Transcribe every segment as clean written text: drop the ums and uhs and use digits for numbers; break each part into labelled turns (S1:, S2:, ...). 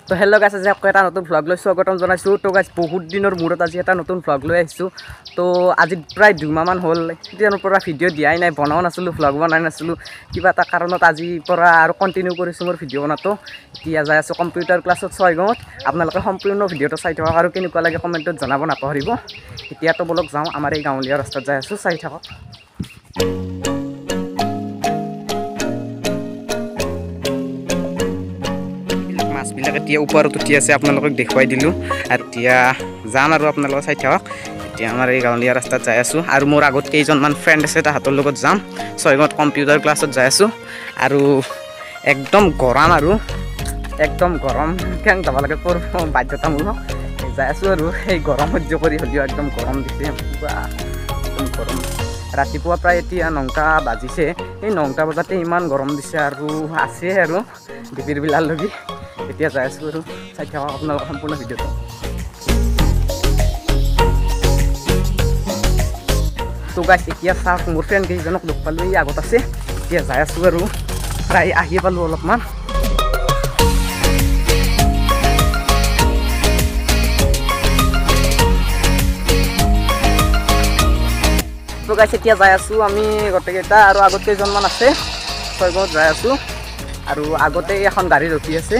S1: তো হেল্ল' গাইছ, আজি আকৌ এটা নতুন ভ্লগ লৈ স্বাগতম জনাইছোঁ। তো গাইছ, বহুত দিনৰ মূৰত আজি এটা নতুন ভ্লগ লৈ আহিছোঁ। তো আজি প্ৰায় 2 মাহমান হ'ল তেতিয়াৰ পৰা ভিডিঅ' দিয়াই নাই, বনাও নাছিলোঁ, ভ্লগ বনাই নাছিলোঁ। কিবা এটা কাৰণত আজিৰ পৰা আৰু কণ্টিনিউ কৰিছোঁ মোৰ ভিডিঅ' বনাটো। এতিয়া যাই আছোঁ কম্পিউটাৰ ক্লাছত 6 গাঁৱত। আপোনালোকে সম্পূৰ্ণ ভিডিঅ'টো চাই থাকক আৰু কেনেকুৱা লাগে কমেণ্টত জনাব নাপাহৰিব। এতিয়াতো বলক যাওঁ, আমাৰ এই গাঁৱলীয়া ৰাস্তাত যাই আছোঁ, চাই থাকক। মাছবিলাক এতিয়া ওপৰত উঠি আছে, আপোনালোকক দেখুৱাই দিলোঁ। আৰু এতিয়া যাম আৰু আপোনালোকে চাই থাকক। এতিয়া আমাৰ এই গাঁৱলীয়া ৰাস্তাত যাই আছোঁ আৰু মোৰ আগত কেইজনমান ফ্ৰেণ্ড আছে, তাহাঁতৰ লগত যাম। 6 গাঁৱত কম্পিউটাৰ ক্লাছত যাই আছোঁ আৰু একদম গৰম আৰু একদম গৰম কেন যাব লাগে তোৰ বাধ্যতামূলক যাই আছোঁ আৰু সেই গৰম সহ্য কৰি হ'লেও একদম গৰম দিছে, পুৰা একদম গৰম। ৰাতিপুৱা প্ৰায় এতিয়া 9টা বাজিছে, এই 9টা বজাতে ইমান গৰম দিছে আৰু আছে আৰু ডিপিৰ বিলালৈকে। এতিয়া যাই আছোঁ আৰু চাই থাকক আপোনালোকৰ সম্পূৰ্ণ ভিডিঅ'টো। তো গাইছ, এতিয়া চাওক, মোৰ ফ্ৰেণ্ড কেইজনক লগ পালোঁ, এই আগত আছে। এতিয়া যাই আছোঁ আৰু প্ৰায় আহি পালোঁ অলপমান। তো গাইছ, এতিয়া যাই আছোঁ আমি গোটেইকেইটা আৰু আগত কেইজনমান আছে। 6 গাঁৱত যাই আছোঁ আৰু আগতে এখন গাড়ী ৰখি আছে,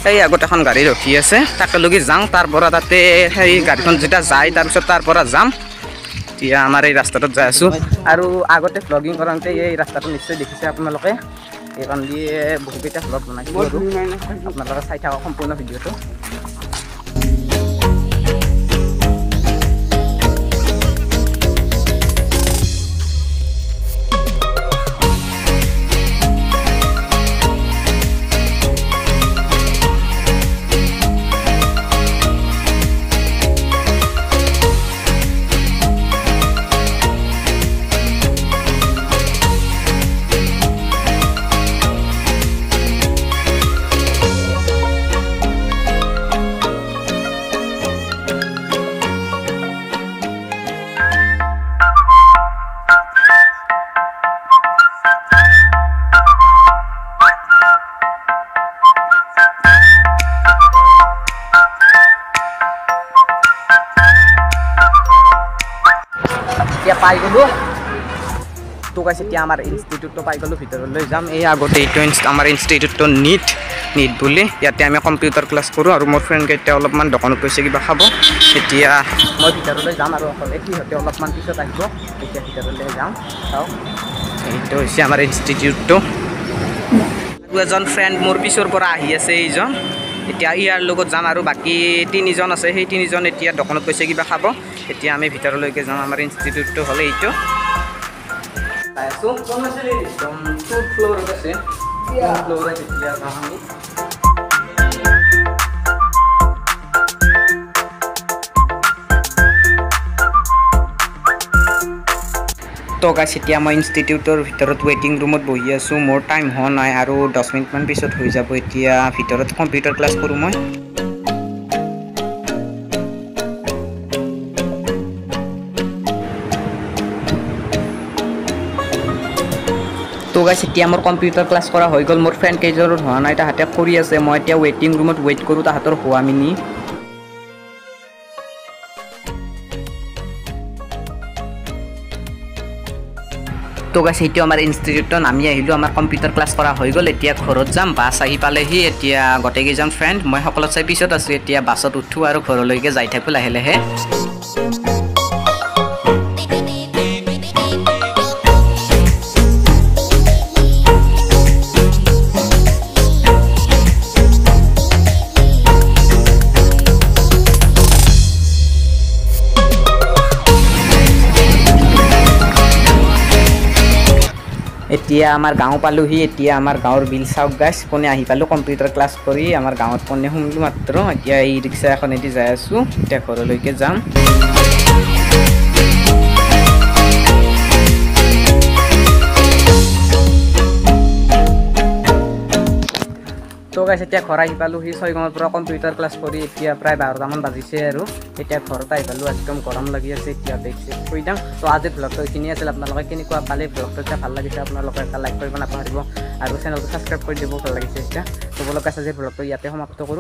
S1: সেই আগত এখন গাড়ী ৰখি আছে, তাকেলৈকে যাওঁ। তাৰ পৰা তাতে সেই গাড়ীখন যেতিয়া যায় তাৰপিছত তাৰ পৰা যাম। এতিয়া আমাৰ এই ৰাস্তাটোত যাই আছোঁ আৰু আগতে ভ্লগিং কৰোঁতে এই ৰাস্তাটো নিশ্চয় দেখিছে আপোনালোকে। এইখন দিয়ে বহুকেইটা ভ্লগ বনাইছোঁ আৰু আপোনালোকে চাই থাকক সম্পূৰ্ণ ভিডিঅ'টো। এতিয়া পাই গ'লোঁ। তো গাইছ, এতিয়া আমাৰ ইনষ্টিটিউটটো পাই গ'লোঁ, ভিতৰলৈ যাম। এই আগতে এইটো আমাৰ ইনষ্টিটিউটটো নিট বুলি, ইয়াতে আমি কম্পিউটাৰ ক্লাছ কৰোঁ আৰু মোৰ ফ্ৰেণ্ডকেইটা অলপমান দোকানত গৈছে কিবা খাব। এতিয়া মই ভিতৰলৈ যাম আৰু অকলে, সিহঁতে অলপমান পিছত আহিব। এতিয়া ভিতৰলৈ যাম, চাওক এইটো হৈছে আমাৰ ইনষ্টিটিউটটো। আৰু এজন ফ্ৰেণ্ড মোৰ পিছৰ পৰা আহি আছে, এইজন। এতিয়া ইয়াৰ লগত যাম আৰু বাকী 3জন আছে, সেই 3জন এতিয়া দোকানত গৈছে কিবা খাব। এতিয়া আমি ভিতৰলৈকে যাম। আমাৰ ইনষ্টিটিউটটো হ'লে এইটো চাই আছোঁ, একদম 2th ফ্ল'ৰত আছে। 2th ফ্ল'ৰত এতিয়া যাম আমি। তো গাইছ, এতিয়া মই ইনষ্টিটিউটৰ ভিতৰত ৱেইটিং ৰুমত বহি আছোঁ। মোৰ টাইম হোৱা নাই আৰু 10 মিনিটমান পিছত হৈ যাব। এতিয়া ভিতৰত কম্পিউটাৰ ক্লাছ কৰোঁ মই। তো গাইছ, এতিয়া মোৰ কম্পিউটাৰ ক্লাছ কৰা হৈ গ'ল। মোৰ ফ্ৰেণ্ড কেইজনৰ হোৱা নাই, তাহাঁতে কৰি আছে। মই এতিয়া ৱেইটিং ৰুমত ৱেইট কৰোঁ তাহাঁতৰ হোৱা মিনি। তো গাইছ, সেইটো আমাৰ ইনষ্টিটিউটত নামি আহিলোঁ, আমাৰ কম্পিউটাৰ ক্লাছ কৰা হৈ গ'ল। এতিয়া ঘৰত যাম, বাছ আহি পালেহি। এতিয়া গোটেইকেইজন ফ্ৰেণ্ড, মই সকলোত চাই পিছত আছোঁ। এতিয়া বাছত উঠোঁ আৰু ঘৰলৈকে যাই থাকোঁ লাহে লাহে। এতিয়া আমাৰ গাঁও পালোহি। এতিয়া আমাৰ গাঁৱৰ বিল চাওক গাইছ, কোনে আহি পালোঁ কম্পিউটাৰ ক্লাছ কৰি। আমাৰ গাঁৱত কোনে শুনিলোঁ মাত্ৰ। এতিয়া এই ৰিক্সা এখনেদি যাই আছোঁ, এতিয়া ঘৰলৈকে যাম। তো গাইছ, এতিয়া ঘৰ আহি পালোঁ। 6 গাঁৱৰ পৰা কম্পিউটাৰ ক্লাছ কৰি এতিয়া প্ৰায় 12টামান বাজিছে আৰু এতিয়া ঘৰত আহি পালোঁ। একদম গৰম লাগি আছে, এতিয়া বেগ-চেগ থৈ যাম। তো আজিৰ ভ্লগটো এইখিনিয়ে আছিল। আপোনালোকে কেনেকুৱা পালে ভ্লগটো, এতিয়া ভাল লাগিছে আপোনালোকে এটা লাইক কৰিব নাপাহৰিব আৰু চেনেলটো ছাবস্ক্ৰাইব কৰি দিব, ভাল লাগিছে এতিয়া। তো বলক গাইছ, আজিৰ ভ্লগটো ইয়াতে সমাপ্ত কৰোঁ।